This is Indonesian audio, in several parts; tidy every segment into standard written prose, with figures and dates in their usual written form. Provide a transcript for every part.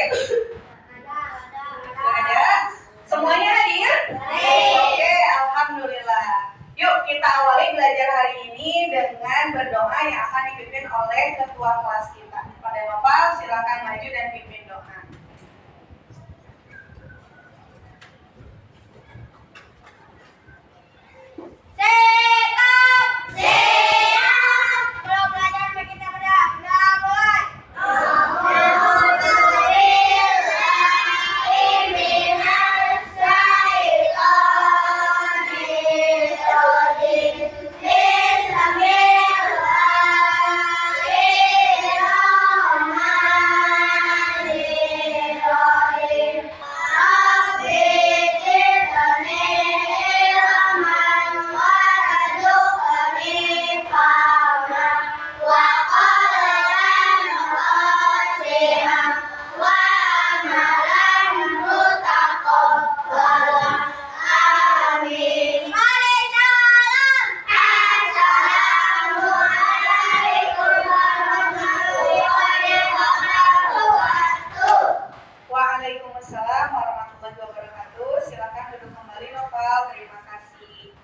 hadir? Ada? Semuanya hadir? Oke, alhamdulillah. Yuk kita awali belajar hari ini dengan berdoa yang akan dipimpin oleh ketua kelas kita. Pada Bapak silakan maju dan pimpin doa. Waalaikumsalam warahmatullahi wabarakatuh. Silakan duduk kembali, Novel. Terima kasih.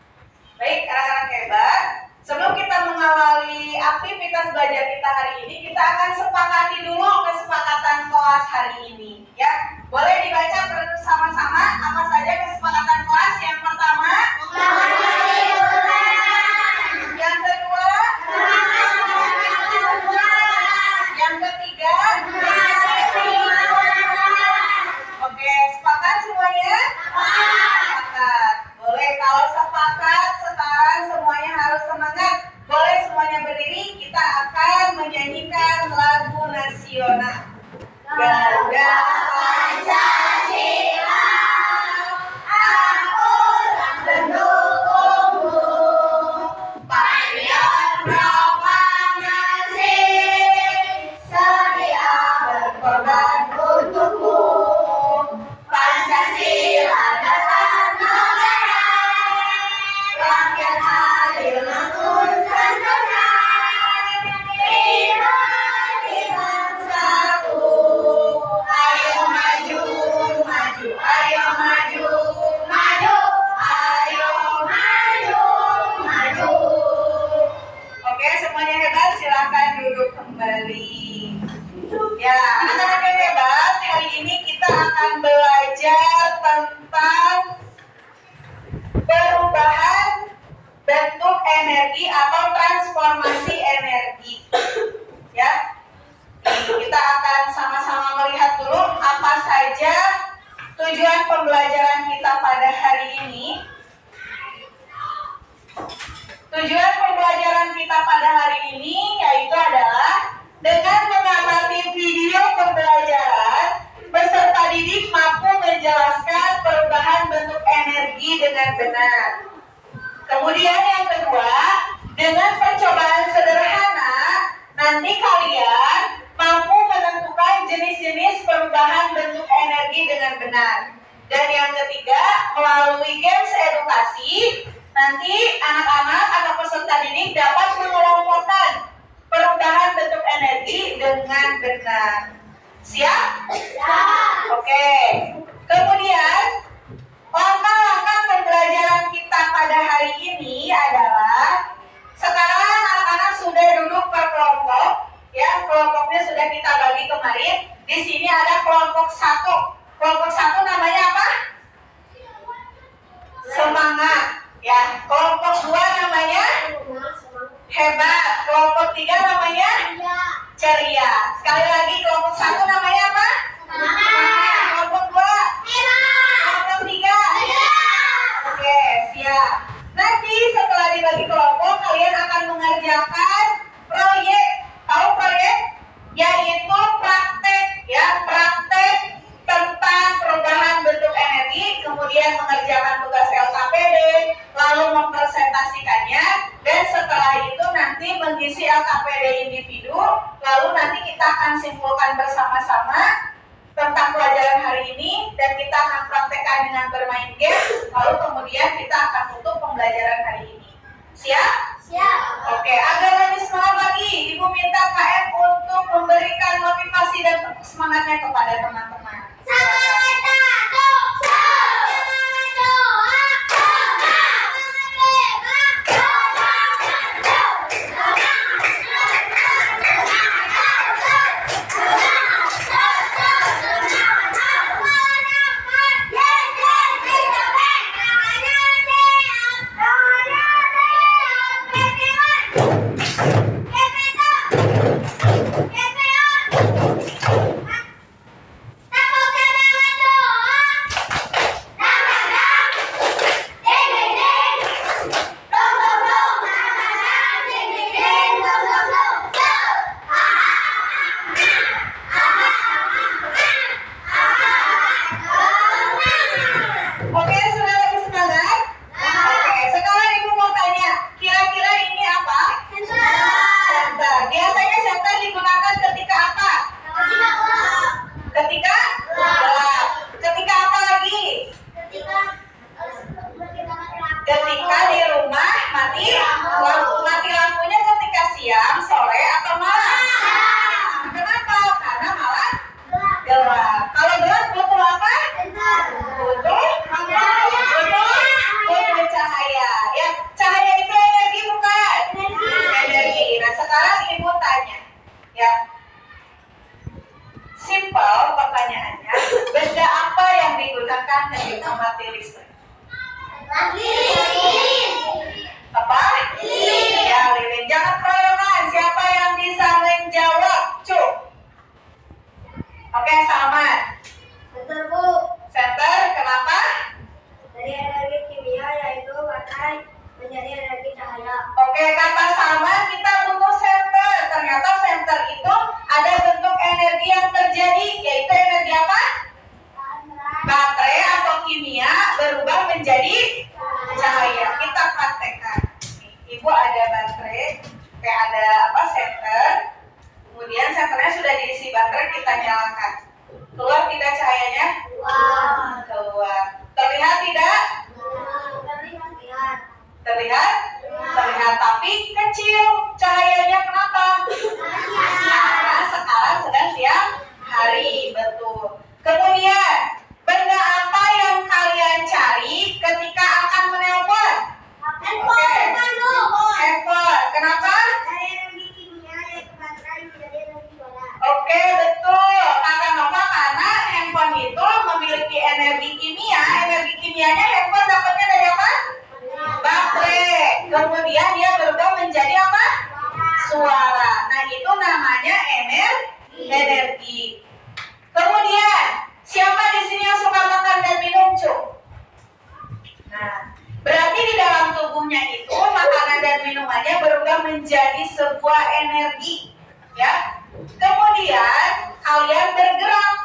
Baik, anak-anak hebat. Sebelum kita mengawali aktivitas belajar kita hari ini, kita akan sepakati dulu kesepakatan kelas hari ini. Ya, boleh dibaca bersama-sama apa saja kesepakatan kelas. Yang pertama, yang kedua, yang ketiga. Oke, sepakat semuanya? Sepakat. Boleh, kalau sepakat, setara, semuanya harus semangat. Boleh semuanya berdiri, kita akan menyanyikan lagu nasional. Garuda Pancasila, aku mendukungmu. Patriot proklamasi, sedia berkorban untukmu. Pancasila dasar negara, rakyat adil makmur sentosa, pribadi bangsaku. Ayo maju, maju, ayo maju, maju, ayo maju, maju. Oke, semuanya hebat, silakan duduk kembali. Ya, anak-anak yang hebat, hari ini kita akan belajar tentang perubahan bentuk energi atau transformasi energi. Ya, kita akan sama-sama melihat dulu apa saja tujuan pembelajaran kita pada hari ini. Tujuan pembelajaran kita pada hari ini yaitu adalah dengan mengamati video pembelajaran, peserta didik mampu menjelaskan perubahan bentuk energi dengan benar. Kemudian yang kedua, dengan percobaan sederhana, nanti kalian mampu menentukan jenis-jenis perubahan bentuk energi dengan benar. Dan yang ketiga, melalui games edukasi, nanti anak-anak atau peserta didik dapat mengelompokkan perubahan bentuk energi dengan benar. Siap? Siap. Oke. Kemudian langkah-langkah pembelajaran kita pada hari ini adalah sekarang anak-anak sudah duduk per kelompok, ya kelompoknya sudah kita bagi kemarin. Di sini ada kelompok 1. Kelompok 1 namanya apa? Semangat. Ya. Kelompok 2 namanya hebat. Kelompok 3 namanya ceria. Sekali lagi, kelompok 1 namanya apa? Semangat. Kelompok 2 kelompok 3 Oke, siap. Nanti setelah dibagi kelompok, kalian akan mengerjakan proyek. Tahu proyek? Yaitu praktek, ya, praktek tentang perubahan bentuk energi, kemudian mengerjakan tugas LKPD, lalu mempresentasikannya, dan setelah itu nanti mengisi LKPD individu, lalu nanti kita akan simpulkan bersama-sama tentang pelajaran hari ini, dan kita akan praktekkan dengan bermain game, lalu kemudian kita akan tutup pembelajaran hari ini. Siap? Oke, agar lebih semangat lagi, Ibu minta KM untuk memberikan motivasi dan semangatnya kepada teman-teman. Oke, sudah lebih semangat? Oke, sekarang Ibu mau tanya, kira-kira ini apa? Senter. Biasanya senter digunakan ketika apa? Ketika gelap. Ketika apa lagi? Ketika di rumah mati lampu. Mati lampunya ketika siang, sore, atau malam? Kenapa? Karena malam gelap. Kalau gelap butuh apa? Butuh cahaya. Ya, cahaya itu energi bukan? Energi. Nah, sekarang Ibu tanya, ya, simple pertanyaannya. Benda apa yang digunakan ketika mati listrik? Apa? Ya, lilin. Jangan keroyokan. Siapa yang bisa menjawab? Cuk. Oke, Salman. Center, kenapa? Dari energi kimia yaitu baterai menjadi energi cahaya. Oke, kata Salman kita butuh center. Ternyata center itu ada bentuk energi yang terjadi, yaitu energi apa? Baterai atau kimia berubah menjadi cahaya. Kita praktekkan. Ibu ada baterai, kayak ada apa? Center. Kemudian centernya sudah diisi baterai, kita nyalakan. Keluar tidak cahayanya? Keluar. Terlihat tidak? Terlihat? Terlihat, tapi kecil. Cahayanya kenapa? Karena sekarang sedang siang hari, betul. Kemudian, benda apa yang kalian cari ketika akan menelpon? Handphone. Kenapa? Oke, betul. Kata Nova, karena handphone itu memiliki energi kimia. Energi kimianya handphone dapatnya dari apa? Baterai. Kemudian dia berubah menjadi apa? Suara. Nah, itu namanya energi. Kemudian, siapa di sini yang suka makan dan minum, Cuk? Nah, berarti di dalam tubuhnya itu makanan dan minumannya berubah menjadi sebuah energi, ya. Kemudian kalian bergerak.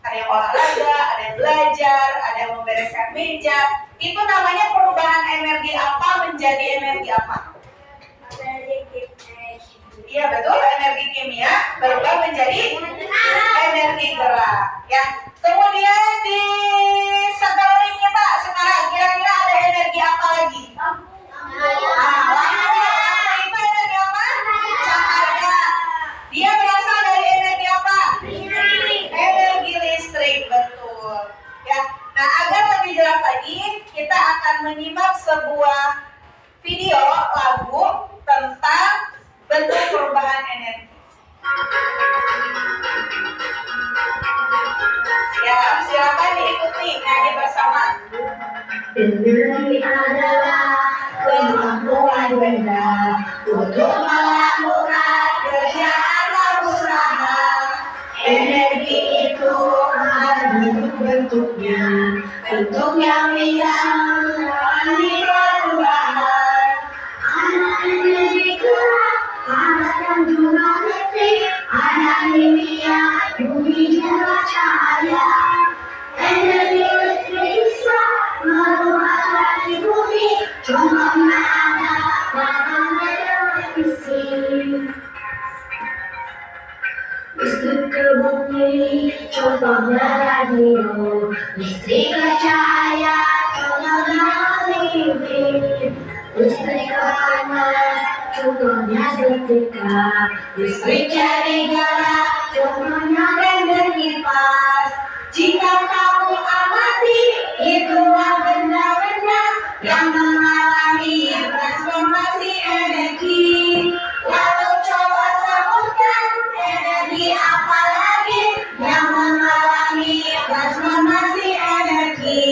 Ada yang olahraga, ada yang belajar, ada yang membereskan meja. Itu namanya perubahan energi apa menjadi energi apa? Iya, betul, energi kimia berubah menjadi energi gerak, ya. Kemudian di sekeliling kita sekarang kira-kira ada energi apa lagi? Lampu itu energi apa? Cahaya. Dia berasal dari energi apa? Energi listrik, betul. Ya. Nah, agar lebih jelas lagi, kita akan menyimak sebuah video lagu tentang bentuk perubahan energi. Ya, silakan diikuti nyanyi bersama. Energi adalah kemampuan benda untuk melakukan kerjaan atau usaha. Energi itu ada bentuk-bentuknya, bentuk yang bisa mengalami perubahan. Ada energi gerak, ada yang juga listrik, ada kimia, bumi juga cahaya. Energi listrik bisa merubah dari bumi, contohnya ada pada televisi. Listrik ke bumi, contohnya radio. Listrik ke cahaya, contohnya TV. Listrik panas, contohnya setrika. Listrik dari gerak, contohnya blender kipas. Jika kamu amati, itulah benda-benda yang mengalami transformasi energi. Lalu coba sebutkan energi apa lagi yang mengalami transformasi energi.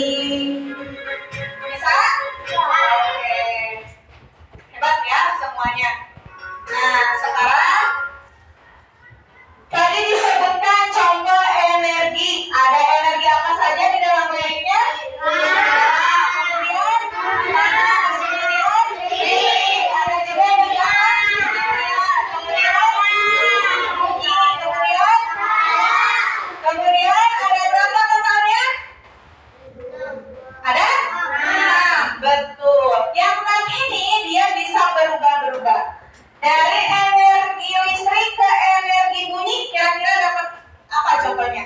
Bisa? Oke. Hebat ya semuanya. Nah, sekarang tadi disebutkan contoh energi. Ada energi apa saja di dalam proyeknya? Kemudian panas, kemudian listrik. Ada juga energi apa? Kemudian bunyi, kemudian ada berapa totalnya? Ada? Nah, betul. Yang enam ini dia bisa berubah-berubah. Dari energi listrik ke energi bunyi, kira-kira dapat apa contohnya?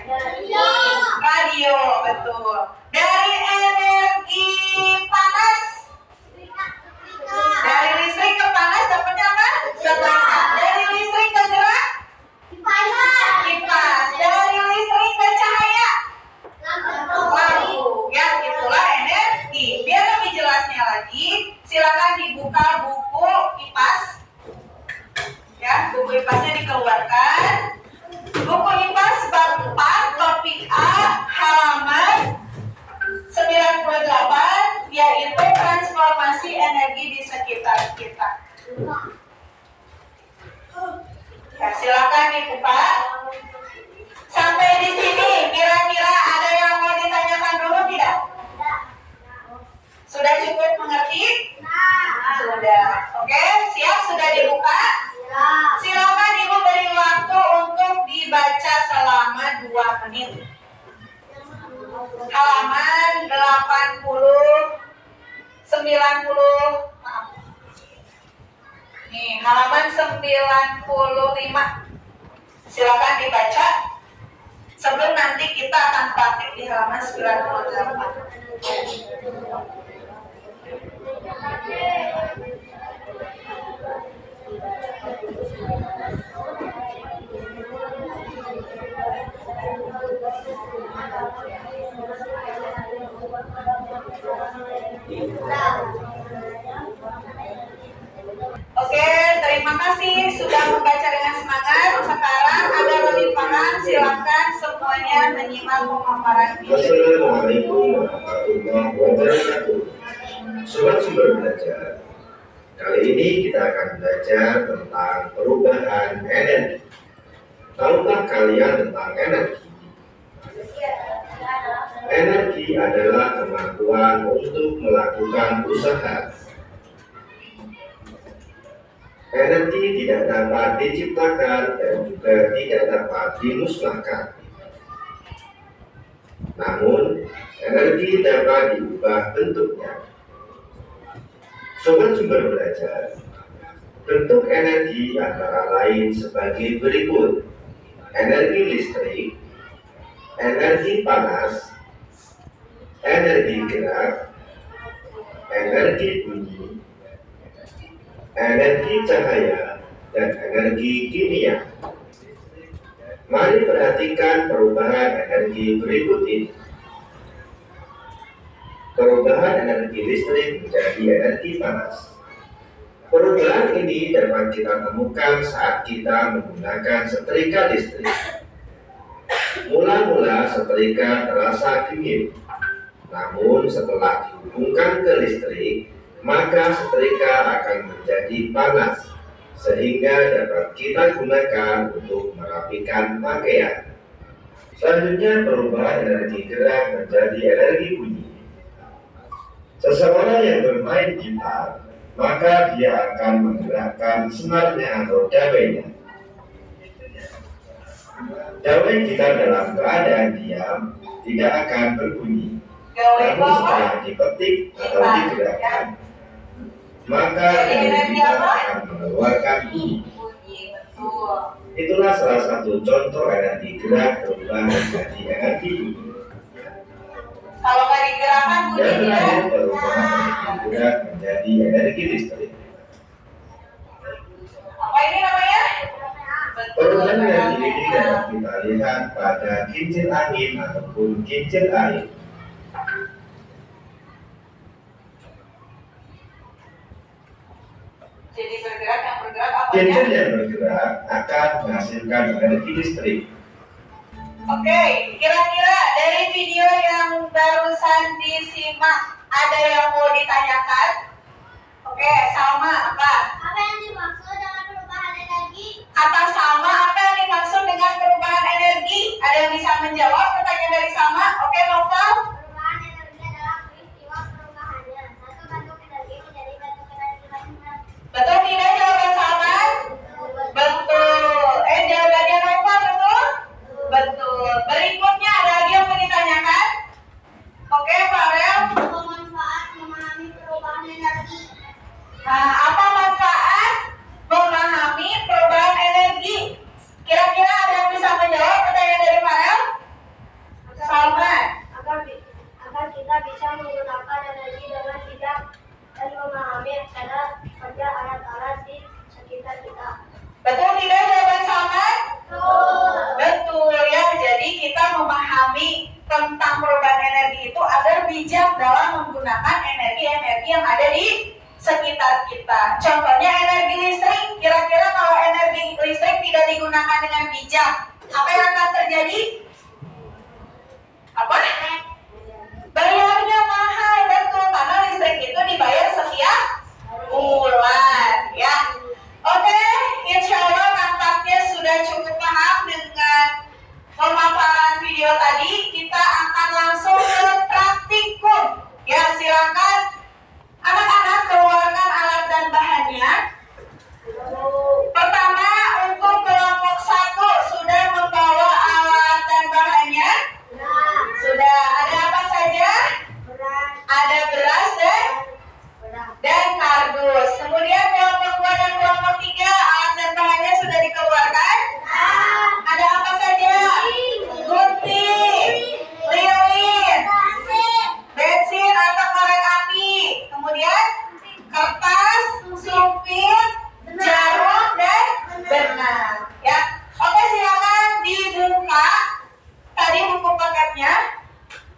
Radio, betul. Dari energi panas, dari listrik ke panas dapatnya apa? Setrika. Dari listrik ke gerak? Kipas. Dari listrik ke cahaya? Lampu. Ya, itulah energi. Biar lebih jelasnya lagi, silakan dibuka buku IPAS. Ya, buku IPASnya dikeluarkan. Buku IPAS bab 4, topik A, halaman 98, yaitu transformasi energi di sekitar kita. Ya, silakan dibuka. Sampai di sini, kira-kira ada yang mau ditanyakan dulu tidak? Sudah cukup mengerti? Sudah. Oke, siap? Sudah dibuka? Silakan Ibu beri waktu untuk dibaca selama 2 menit. Halaman 80, 90, maaf. Nih, halaman 95. Silakan dibaca. Sebelum nanti kita akan praktik di halaman 98. Oke, terima kasih sudah membaca dengan semangat. Sekarang agar lebih paham, silakan semuanya menyimak pemaparan video. Assalamualaikum warahmatullahi wabarakatuh. Sobat Sumber Belajar, kali ini kita akan belajar tentang perubahan energi. Tahukah kalian tentang energi? Energi adalah kemampuan untuk melakukan usaha. Energi tidak dapat diciptakan dan juga tidak dapat dimusnahkan. Namun, energi dapat diubah bentuknya. Sobat Sumber Belajar, bentuk energi antara lain sebagai berikut: energi listrik, energi panas, energi gerak, energi bunyi, energi cahaya, dan energi kimia. Mari perhatikan perubahan energi berikut ini. Perubahan energi listrik menjadi energi panas. Perubahan ini dapat kita temukan saat kita menggunakan setrika listrik. Mula-mula setrika terasa dingin, namun setelah dihubungkan ke listrik, maka setrika akan menjadi panas, sehingga dapat kita gunakan untuk merapikan pakaian. Selanjutnya, perubahan energi gerak menjadi energi bunyi. Seseorang yang bermain gitar, maka dia akan menggerakkan senarnya atau dawainya. Dawai gitar dalam keadaan diam tidak akan berbunyi, namun setelah dipetik atau digerakkan, maka energi gitar akan mengeluarkan bunyi. Itulah salah satu contoh energi gerak berubah menjadi energi bunyi. Kalau nggak digerakkan bunyi Dan tidak? terakhir, perubahan energi juga menjadi energi listrik. Apa ini namanya? Perubahan energi ini dapat kita lihat pada kincir angin ataupun kincir air. Jadi bergerak, yang bergerak apa ya? Kincir yang bergerak akan menghasilkan energi listrik. Oke, kira-kira dari video yang barusan disimak ada yang mau ditanyakan? Oke, Salma apa? Apa yang dimaksud dengan perubahan energi? Kata Salma apa yang dimaksud dengan perubahan energi? Ada yang bisa menjawab pertanyaan dari Salma? Oke, Novel. Perubahan energi adalah peristiwa perubahannya satu bentuk energi menjadi bentuk energi lainnya. Betul tidak jawaban Salma? Betul. Jawabannya Novel betul? Betul. Berikutnya ada lagi yang mau ditanyakan? Oke, Pak Rel. Apa manfaat memahami perubahan energi? Nah, apa manfaat memahami perubahan energi? Kira-kira ada yang bisa menjawab pertanyaan dari Farel? Salma. Agar kita bisa menggunakan energi dengan bijak dan memahami cara kerja alat-alat di sekitar kita. Betul tidak jawaban Salma? Betul ya. Jadi kita memahami tentang perubahan energi itu agar bijak dalam menggunakan energi-energi yang ada di sekitar kita. Contohnya energi listrik. Kira-kira kalau energi listrik tidak digunakan dengan bijak, apa yang akan terjadi? Apa? Bayarnya mahal, betul, karena listrik itu dibayar setiap bulan ya. Oke, insya Allah nampaknya sudah cukup paham dengan pemaparan video tadi. Kita akan langsung ke praktikum ya. Silakan anak-anak keluarkan alat dan bahannya. Pertama, untuk kelompok 1 sudah membawa alat dan bahannya? Sudah. Ada apa saja? Ada beras dan kardus. Kemudian kelompok 2 dan kelompok 3 alat dan bahannya sudah dikeluarkan? Ada apa saja? Gunting, lilin, bensin atau korek api. Kemudian kertas, sumpit, jarum dan benang. Ya, oke, silakan dibuka. Tadi buku paketnya.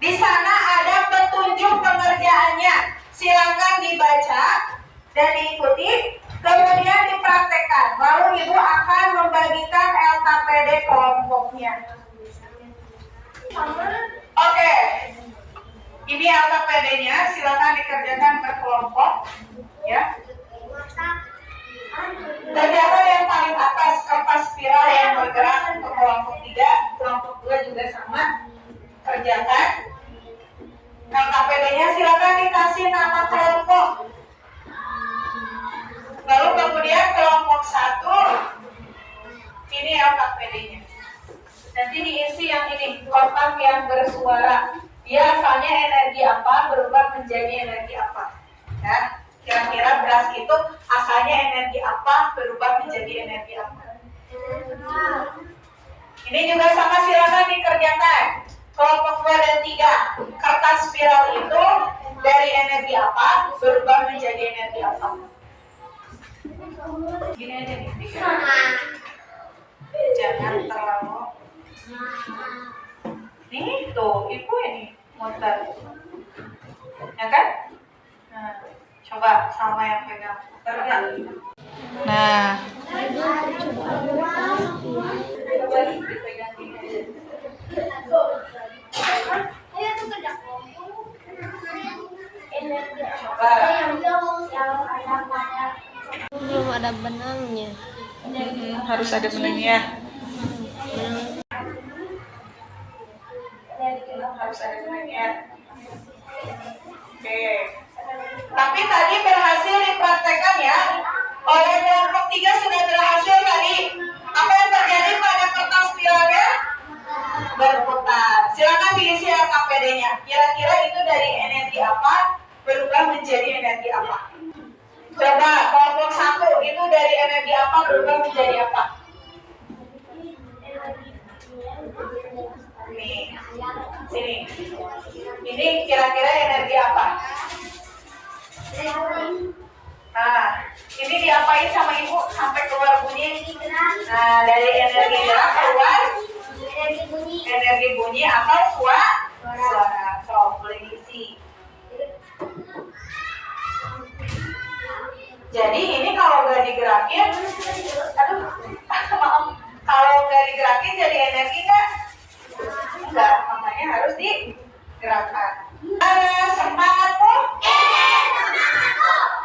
Di sana ada petunjuk pengerjaannya. Silakan dibaca dan diikuti. Kemudian dipraktekkan. Lalu ibu akan membagikan LKPD kelompoknya. Oke. Ini LKPD-nya. Silakan dikerjakan per kelompok. Ya. Kerjakan yang paling atas, kertas spiral yang bergerak untuk kelompok 3, kelompok 2 juga sama. Kerjakan. LKPD-nya silakan dikasih nama kelompok. Lalu kemudian kelompok 1, ini LKPD-nya. Nanti diisi yang ini, kotak yang bersuara. Dia asalnya energi apa, berubah menjadi energi apa. Ya. Kira-kira beras itu asalnya energi apa, berubah menjadi energi apa. Ini juga sama, silakan dikerjakan. Kelompok 2 dan 3, kertas spiral itu dari energi apa, berubah menjadi energi apa. Gini aja nih, jangan terlalu. Nih tuh, ibu ini muter, ya kan? Nah, coba sama yang pegang, terlihat. Nah, coba dipegang gini aja. Coba. Belum ada benangnya. Harus ada benangnya. Harus ada benangnya. Oke. Tapi tadi berhasil dipraktekkan ya. Oleh kelompok 3 sudah berhasil tadi. Apa yang terjadi pada kertas spiralnya? Berputar. Silakan diisi LKPD-nya. Kira-kira itu dari energi apa berubah menjadi energi apa? Coba kelompok 1 itu dari energi apa berubah menjadi apa? Nih, sini. Ini kira-kira energi apa? Nah, ini diapain sama ibu sampai keluar bunyi? Nah, dari energi gerak keluar energi bunyi atau suara. So, boleh diisi. Jadi ini kalau nggak digerakin, maaf, kalau nggak digerakin jadi energi nggak? Enggak, makanya harus digerakkan. Mana semangatmu?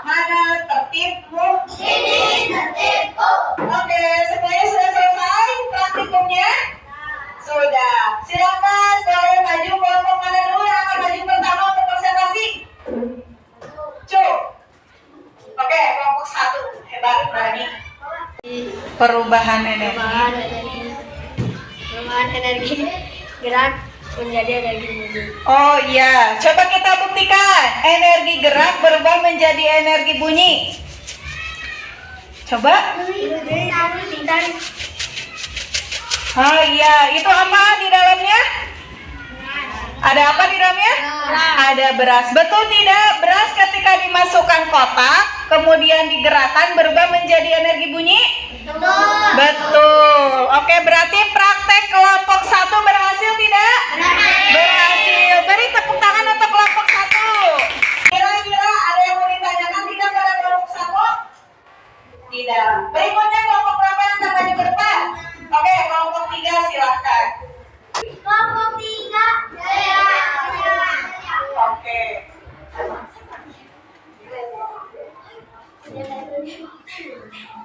Mana tertibmu? Oke, semuanya sudah selesai praktikumnya? Sudah. Silakan boleh maju kelompok mana dulu yang akan maju pertama untuk presentasi? Cuk. Oke, kelompok 1. Hebat, berani. Perubahan energi gerak menjadi energi bunyi. Oh iya, coba kita buktikan. Energi gerak berubah menjadi energi bunyi. Coba. Oh iya, itu apa di dalamnya? Ada apa di dalamnya? Ada beras. Betul tidak? Beras ketika dimasukkan kotak, kemudian digerakkan berubah menjadi energi bunyi? Betul. Oke, berarti praktek kelompok 1 berhasil tidak? Berhasil. Beri tepuk tangan untuk kelompok 1. Kira-kira ada yang mau ditanyakan tidak pada kelompok 1? Tidak. Berikutnya kelompok berapa yang akan maju ke depan? Oke, kelompok 3 silakan. Kelompok 3. Oke.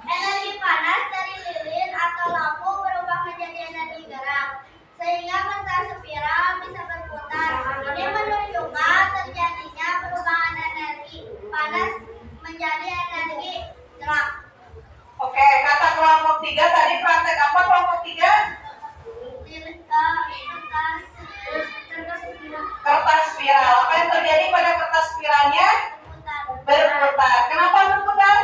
Energi panas dari lilin atau lampu berubah menjadi energi gerak, sehingga kertas spiral bisa berputar. Ini menunjukkan terjadinya perubahan energi panas menjadi energi gerak. Oke, kata kelompok 3 tadi praktek apa kelompok 3? Kertas spiral. Apa yang terjadi pada kertas spiralnya? Berputar. Kenapa berputar?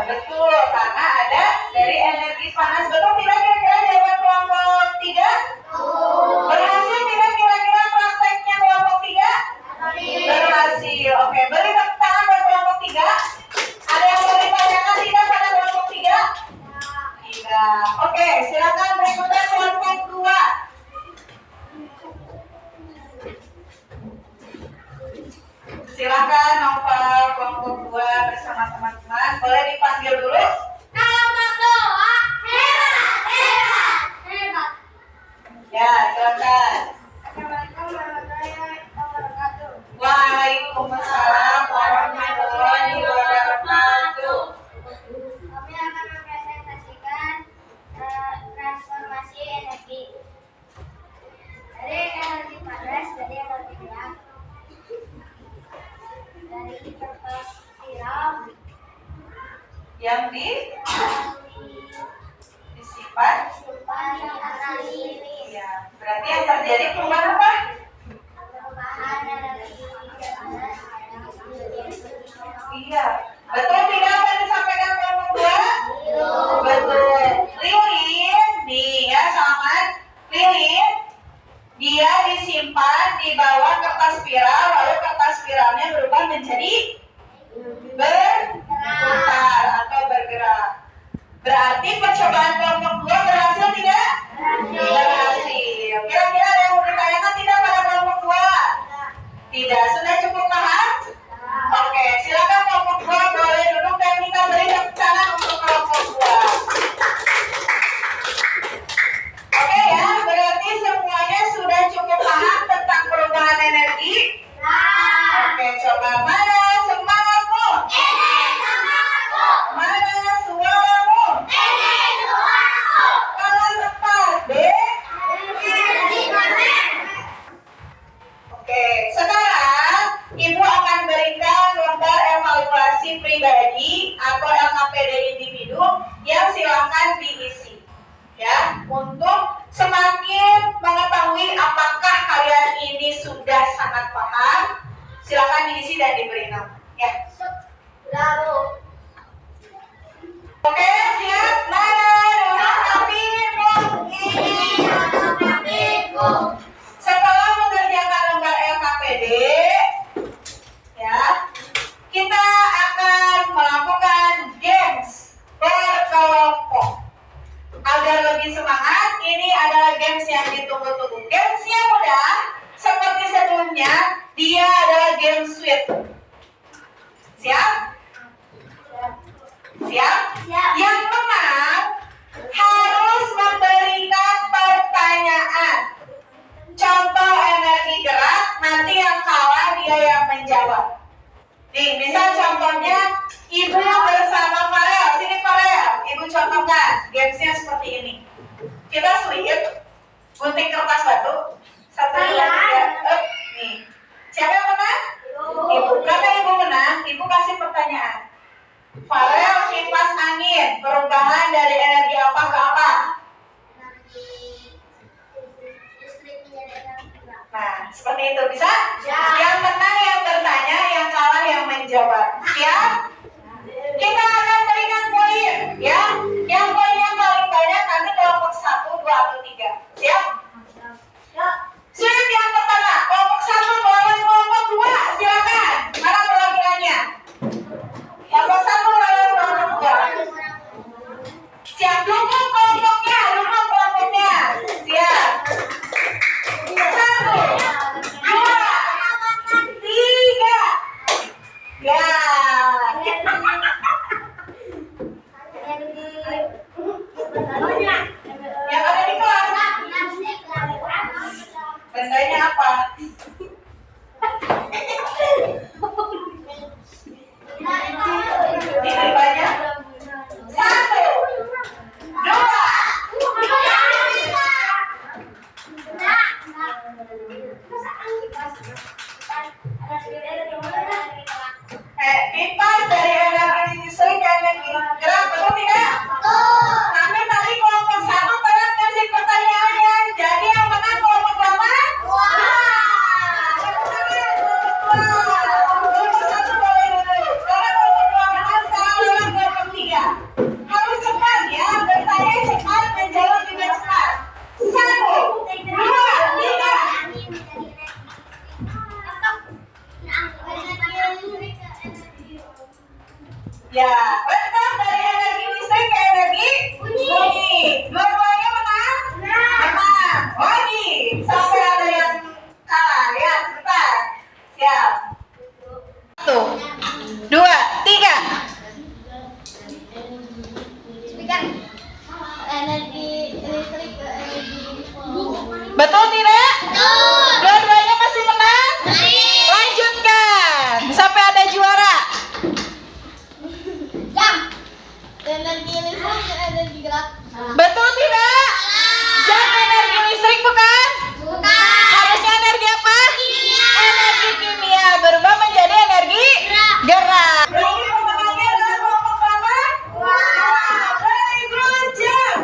Betul, karena ada dari energi panas. Betul tidak kira-kira jawaban kelompok 3? Berhasil tidak kira-kira prakteknya kelompok 3? Berhasil. Oke, beri tepuk tangan buat kelompok 3. Ada yang mau ditanyakan tidak pada kelompok 3? Tidak. Oke, silakan berikutnya kelompok 2. Silakan Novel kelompok 2 bersama teman-teman. Boleh dipanggil dulu? Kelompok 2 hebat. Ya, silakan. Assalamualaikum warahmatullahi wabarakatuh. Waalaikumsalam warahmatullahi wabarakatuh. Kami akan mempresentasikan transformasi energi dari energi panas jadi energi gerak, dari kertas spiral Yang disimpan. di atas ini. Ya, berarti yang terjadi perubahan apa? Perubahan energi panas menjadi energi gerak. Iya. Betul tidak apa yang disampaikan kelompok 2? Betul. Lilin, nih ya selamat. Lilin, dia disimpan di bawah kertas spiral, lalu kertas spiralnya berubah menjadi berputar atau bergerak. Berarti percobaan kelompok 2 berhasil tidak? Berhasil. Kira-kira ada yang mau ditanyakan tidak pada kelompok 2? Tidak. Sudah cukup paham? Oke, silakan kelompok 2 boleh duduk dan kita beri tepuk tangan untuk kelompok 2. Oke ya, berarti semuanya sudah cukup paham tentang perubahan energi? Oke, coba mana semangatmu? Mana suaramu? Kalau cepat, B. Oke, sekarang Ibu akan berikan lembar evaluasi pribadi atau LKPD individu yang silakan diisi. Ya, untuk semakin mengetahui apakah kalian ini sudah sangat paham, silakan diisi dan diberi nama. Ya. Lalu Oke, siap? Mana duduk tapi ini Setelah mengerjakan lembar LKPD, yang ditunggu-tunggu. Gamesnya mudah, seperti sebelumnya, dia adalah game sweet. Siap? Siap? Yang menang harus memberikan pertanyaan. Contoh energi gerak, nanti yang kalah dia yang menjawab. Nih, misal contohnya Ibu bersama Farel. Sini Farel, Ibu contohkan. Gamesnya seperti ini. Kita sweet, gunting kertas batu. 1, 2, 3. Nih. Siapa yang menang? Ibu. Karena Ibu menang, Ibu kasih pertanyaan. Farel, kipas angin, perubahan dari energi apa ke apa? Nah, seperti itu bisa? Yang menang yang bertanya, yang kalah yang menjawab. Siap? Kita akan berikan poin, ya. Yang poin yang paling banyak nanti kelompok 1, 2, atau 3. Siap? Sweet yang pertama, kelompok 1 melawan kelompok 2. Silakan. Mana perwakilannya? Kelompok 1 melawan kelompok 2. Siap, dukung kelompoknya, dukung kelompoknya. Siap. 1, 2, 3. Ya. Yang ada di kelas. Bendanya apa? Ini banyak. 1, 2. Kipas dari energi listrik ke energi gerak, betul tidak? Kami tadi kelompok 1 telah kasih pertanyaannya. Jadi yang menang kelompok berapa? 2. Kelompok 1 boleh dulu. Karena kelompok 2 menang, sekarang lawan kelompok 3. Harus cepat ya, bertanya cepat, menjawab juga cepat. 1, 2, 3. Ya, betul, dari energi listrik ke energi bunyi. Dua-duanya menang? Menang. Lagi. Sampai ada yang kalah ya, sebentar. Siap. 1, 2, 3. Energi listrik ke energi Betul tidak? Dua-duanya masih menang? Lanjutkan. Sampai ada juara. energi listrik ke energi gerak. Betul tidak? Jam energi listrik bukan? Harusnya energi apa? Energi kimia berubah menjadi energi gerak. Berarti pemenangnya adalah kelompok berapa? 2. Very good job.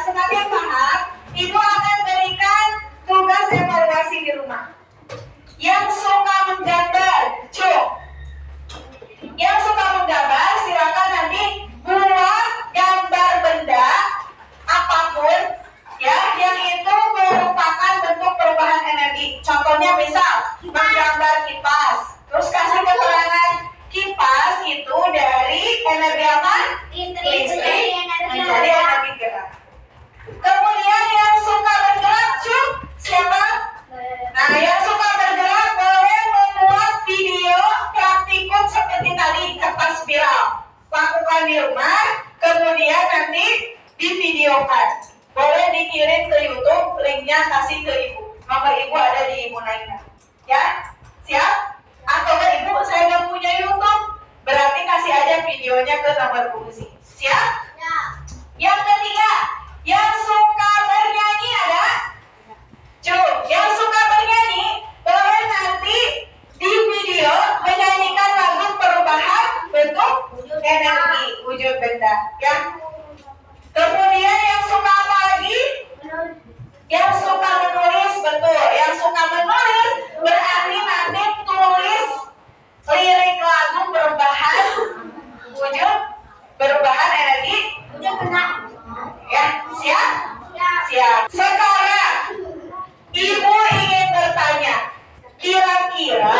Semakin paham, Ibu akan berikan tugas evaluasi di rumah. Yang suka menggambar, cuk. Yang suka menggambar, silakan nanti buat gambar benda apapun, ya, yang itu merupakan bentuk perubahan energi. Contohnya misal menggambar kipas, terus kasih keterangan kipas itu dari energi apa? Listrik menjadi energi gerak. Kemudian yang suka bergerak, cuk, siapa? Nah, yang suka bergerak boleh membuat video praktikum seperti tadi, kertas spiral. Lakukan di rumah, kemudian nanti divideokan. Boleh dikirim ke YouTube, linknya kasih ke Ibu. Nomor Ibu ada di Ibu Naina. Ya, siap? Atau ke Ibu, saya nggak punya YouTube, berarti kasih aja videonya ke nomor Bu Uzi. Siap? Yang ketiga, yang suka bernyanyi ada? Cuk, yang suka bernyanyi boleh nanti di video menyanyikan lagu perubahan bentuk energi wujud benda, ya. Kemudian yang suka apa lagi? Yang suka menulis, betul. Yang suka menulis berarti nanti tulis lirik lagu perubahan wujud berubah kira-kira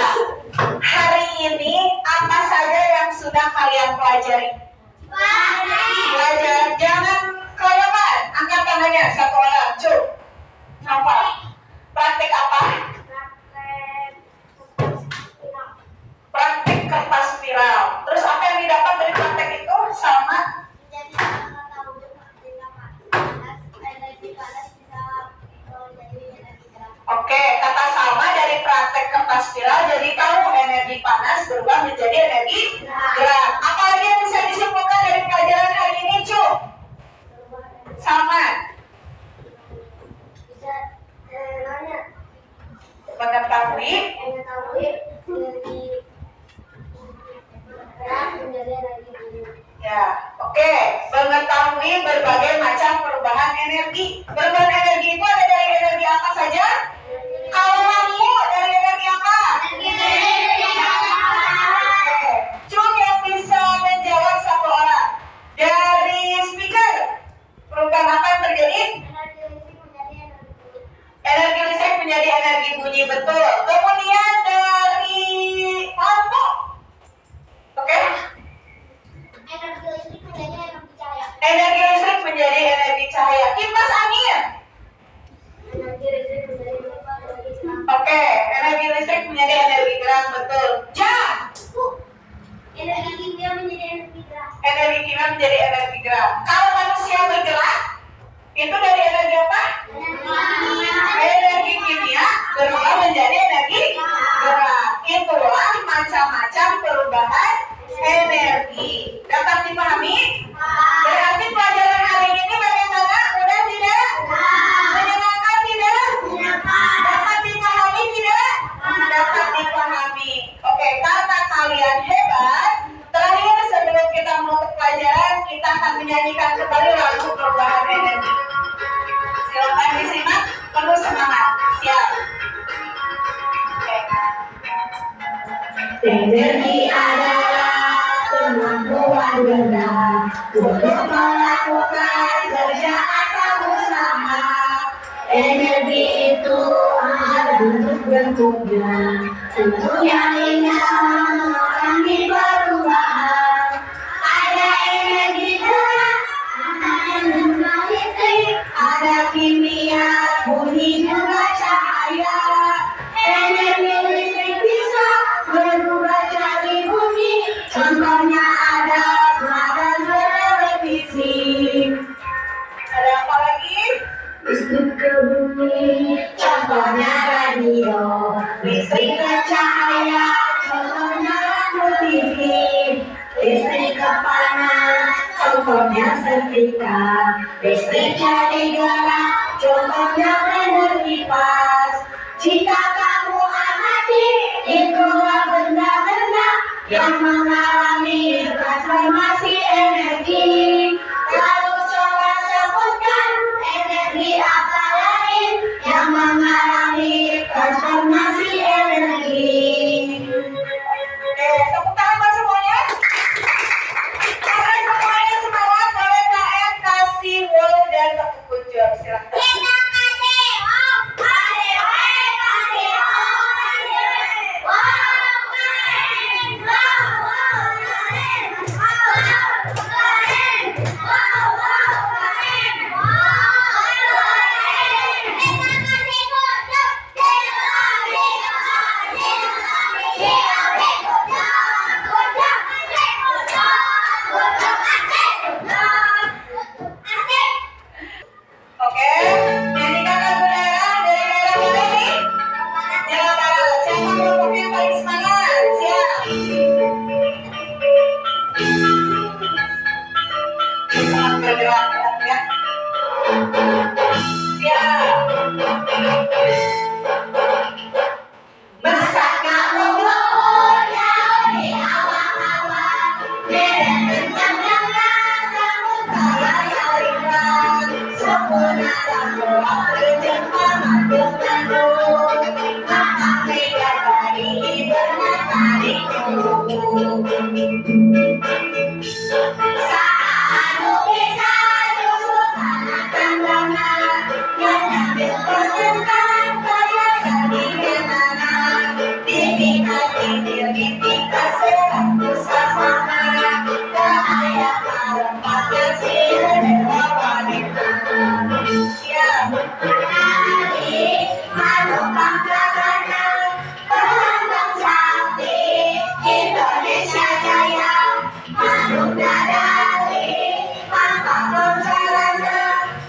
hari ini apa saja yang sudah kalian pelajari? Belajar, jangan kelewatan. Angkat tangannya satu orang, cuk. Apa? Praktik apa? Praktik kertas spiral. Terus apa yang didapat dari praktek itu? Sama. Oke, kata sama dari praktek kertas spiral jadi tahu energi panas berubah menjadi energi gerak. Apa lagi yang bisa disimpulkan dari pelajaran hari ini, Cu? Sama. Mengetahui. Ya, oke. Mengetahui berbagai macam perubahan energi. Perubahan energi itu ada dari energi apa saja? Kalau lampu dari energi apa? Oke. Cuma yang bisa menjawab satu orang. Dari speaker, perubahan apa yang terjadi? Energi listrik menjadi energi bunyi, betul. Kemudian dari lampu, oke? Energi listrik menjadi energi cahaya. Kipas angin, oke. Energi listrik menjadi energi gerak, betul. Jam, energi kimia menjadi energi gerak. Kalau manusia bergerak, itu dari energi apa? Energi kimia berubah menjadi energi gerak. Itulah macam-macam perubahan energi. Dapat dipahami? Berarti pelajaran hari ini bagaimana? Mudah tidak? Menyenangkan tidak? Dapat dipahami tidak? Dapat dipahami. Oke, karena kalian hebat, terakhir sebelum kita menutup pelajaran, kita akan menyanyikan kembali lagu perubahan energi. Silakan disimak, penuh semangat. Siap. Oke. Energi adalah kemampuan gerak untuk melakukan kerja atau usaha. Energi itu ada bentuk-bentuknya, tentunya indah mengurangi perubahan. Ada energi gerak, ada energi listrik, ada kimia, bunyi juga cahaya. Energi listrik bisa berubah jadi bunyi, contohnya ada peladan televisi. Ada apa lagi? Listrik ke bumi, contohnya radio. Listrik ke cahaya, contohnya lampu TV. Listrik ke panas, contohnya setrika. Listrik jadi gerak, contohnya blender kipas. Jika kamu amati, itulah benda-benda yang mengalami transformasi energi. Lalu coba sebutkan energi apa lain yang mengalami transformasi energi. Oke, tepuk tangan buat semuanya. Karena semuanya semangat, boleh KM kasih wall dan tepuk kuncur. Silakan. Oke, nyanyikan lagu daerah dari daerah mana nih? Jawa Barat. Siapa kelompoknya yang paling semangat? Siap. Semangat bergerak ya. Siap. Mesaknya melongo jauh di awan-awan, beda dengan kamu kaya ringan. Sempurna dan doa berjumpa madu-madu, maka bidadari bernama rindu. Saat lukisan justru tanah tandangan yang ambil pertentang kaya dan di mana di Siap. Indonesia Jaya, Madura Dari, Angkatan Sarana,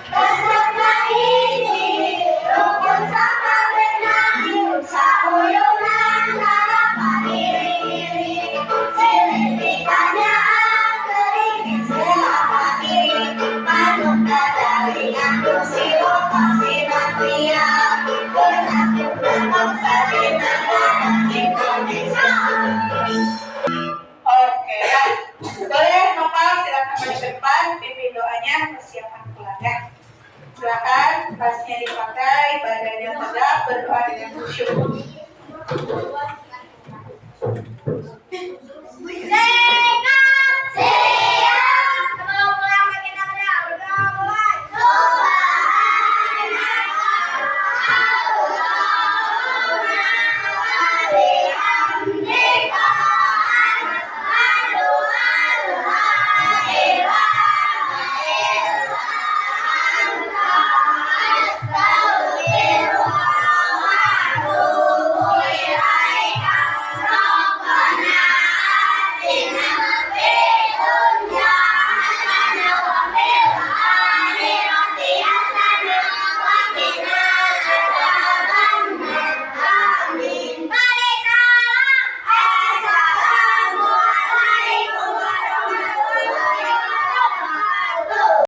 peserta ini, rukun sama benar, sauyunan harapan diri, silitikannya keringin selamat ini, Madura Dari, Angkatan Silokasi Natria, bersatukan bangsa di negara Indonesia. Oke, ya. Boleh Nopal silakan maju ke depan, pimpin doanya, persiapan pulang ya. Silakan, tasnya dipakai, badannya tegak, berdoa dengan khusyuk.